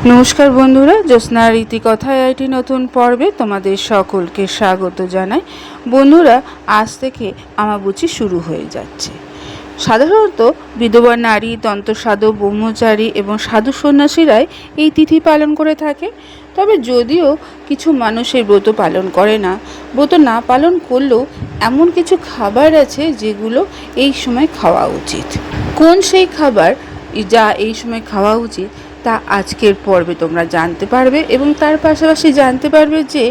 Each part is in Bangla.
নমস্কার বন্ধুরা, জ্যোৎস্নার রীতিকথায় একটি নতুন পর্বে তোমাদের সকলকে স্বাগত জানাই। বন্ধুরা, আজ থেকে আমাবুচি শুরু হয়ে যাচ্ছে। সাধারণত বিধবা নারী, তন্ত্রসাধক, ব্রহ্মচারী এবং সাধু সন্ন্যাসীরাই এই তিথি পালন করে থাকে। তবে যদিও কিছু মানুষ এই ব্রত পালন করে না, ব্রত না পালন করলেও এমন কিছু খাবার আছে যেগুলো এই সময় খাওয়া উচিত। কোন সেই খাবার যা এই সময় খাওয়া উচিত তা আজকের পর্বে তোমরা জানতে পারবে এবং তার পাশাপাশি জানতে পারবে যে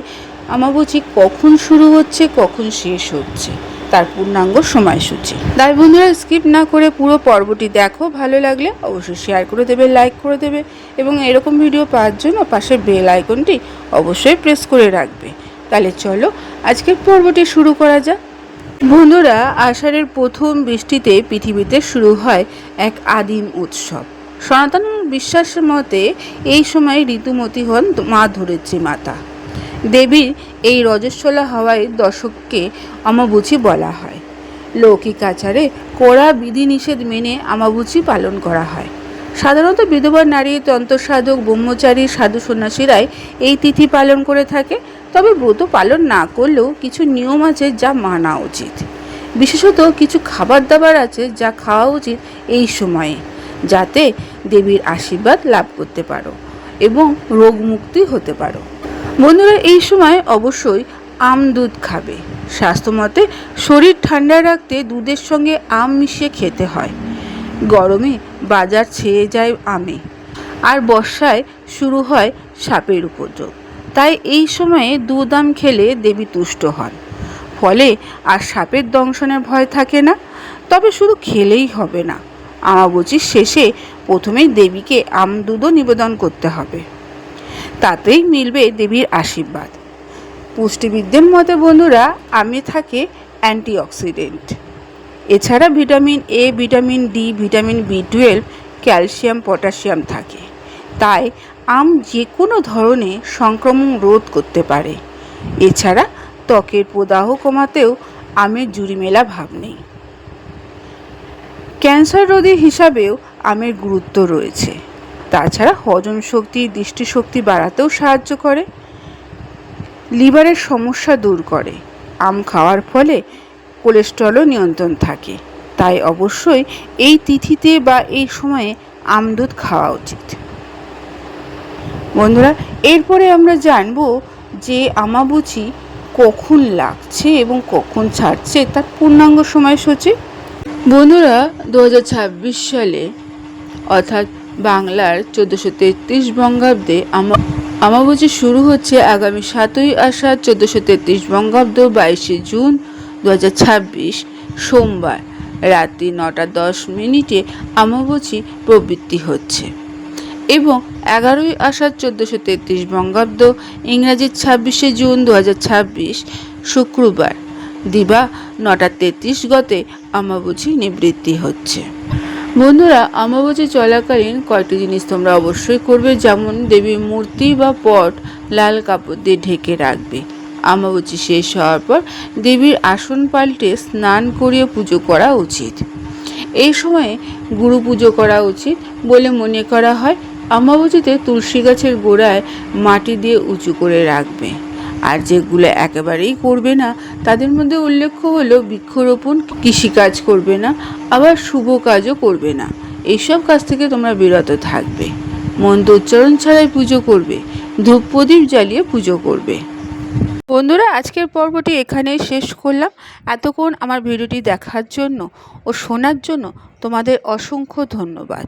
আমাবুচি কখন শুরু হচ্ছে, কখন শেষ হচ্ছে, তার পূর্ণাঙ্গ সময়সূচি। তাই বন্ধুরা, স্কিপ না করে পুরো পর্বটি দেখো। ভালো লাগলে অবশ্যই শেয়ার করে দেবে, লাইক করে দেবে এবং এরকম ভিডিও পাওয়ার জন্য পাশে বেল আইকনটি অবশ্যই প্রেস করে রাখবে। তাহলে চলো আজকের পর্বটি শুরু করা যাক। বন্ধুরা, আষাঢ়ের প্রথম বৃষ্টিতে পৃথিবীতে শুরু হয় এক আদিম উৎসব। সনাতন বিশ্বাসের মতে এই সময় ঋতুমতী হন মা ধরিত্রী মাতা। দেবীর এই রজস্বলা হওয়ায় দশককে আমাবুচি বলা হয়। লৌকিক আচারে কড়া বিধিনিষেধ মেনে আমাবুচি পালন করা হয়। সাধারণত বিধবা নারী, তন্ত্রসাধক, ব্রহ্মচারী, সাধু সন্ন্যাসীরাই এই তিথি পালন করে থাকে। তবে ব্রত পালন না করলেও কিছু নিয়ম আছে যা মানা উচিত। বিশেষত কিছু খাবার দাবার আছে যা খাওয়া উচিত এই সময়ে, যাতে দেবীর আশীর্বাদ লাভ করতে পারো এবং রোগ মুক্তি হতে পারো। বন্ধুরা, এই সময় অবশ্যই আম দুধ খাবে। স্বাস্থ্যমতে শরীর ঠান্ডা রাখতে দুধের সঙ্গে আম মিশিয়ে খেতে হয়। গরমে বাজার ছেয়ে যায় আমে, আর বর্ষায় শুরু হয় সাপের উপদ্রব। তাই এই সময়ে দুধ আম খেলে দেবী তুষ্ট হন, ফলে আর সাপের দংশনের ভয় থাকে না। তবে শুধু খেলেই হবে না, আমাবুচির শেষে প্রথমেই দেবীকে আম দুধও নিবেদন করতে হবে, তাতেই মিলবে দেবীর আশীর্বাদ। পুষ্টিবিদদের মতে বন্ধুরা, আমে থাকে অ্যান্টিঅক্সিডেন্ট। এছাড়া vitamin A, vitamin D, vitamin বি12, ক্যালসিয়াম, পটাশিয়াম থাকে। তাই আম যে কোনো ধরনের সংক্রমণ রোধ করতে পারে। এছাড়া ত্বকের প্রদাহ কমাতেও আমের জুড়ি মেলা ভাব নেই। ক্যান্সার রোধী হিসাবেও আমের গুরুত্ব রয়েছে। তাছাড়া হজম শক্তি, দৃষ্টিশক্তি বাড়াতেও সাহায্য করে, লিভারের সমস্যা দূর করে। আম খাওয়ার ফলে কোলেস্টেরলও নিয়ন্ত্রণ থাকে। তাই অবশ্যই এই তিথিতে বা এই সময়ে আম দুধ খাওয়া উচিত। বন্ধুরা, এরপরে আমরা জানব যে আমাবুচি কখন লাগছে এবং কখন ছাড়ছে তার পূর্ণাঙ্গ সময়সূচি। বন্ধুরা, 2026 সালে অর্থাৎ বাংলার 1433 বঙ্গাব্দে আমাবুচি শুরু হচ্ছে আগামী 7ই আষাঢ় 1433 বঙ্গাব্দ 22শে জুন 2026 সোমবার রাত্রি 9:10 আমাবুচি প্রবৃত্তি হচ্ছে এবং 11ই আষাঢ় 1433 বঙ্গাব্দ ইংরাজি 26শে জুন 2026 শুক্রবার দিবা 9:33 গতে আমাবুচি নিবৃত্তি হচ্ছে। বন্ধুরা, আমাবুচি চলাকালীন কয়েকটি জিনিস তোমরা অবশ্যই করবে, যেমন দেবীর মূর্তি বা পট লাল কাপড় দিয়ে ঢেকে রাখবে। আমাবুচি শেষ হওয়ার পর দেবীর আসন পাল্টে স্নান করিয়ে পুজো করা উচিত। এই সময়ে গুরু পুজো করা উচিত বলে মনে করা হয়। আমাবুচিতে তুলসী গাছের গোড়ায় মাটি দিয়ে উঁচু করে রাখবে। আর যেগুলো একেবারেই করবে না তাদের মধ্যে উল্লেখ্য হলো বৃক্ষরোপণ, কৃষিকাজ করবে না, আবার শুভ কাজও করবে না। এইসব কাজ থেকে তোমরা বিরত থাকবে। মন্ত্র উচ্চারণ ছাড়াই পুজো করবে, ধূপ প্রদীপ জ্বালিয়ে পুজো করবে। বন্ধুরা, আজকের পর্বটি এখানেই শেষ করলাম। এতক্ষণ আমার ভিডিওটি দেখার জন্য ও শোনার জন্য তোমাদের অসংখ্য ধন্যবাদ।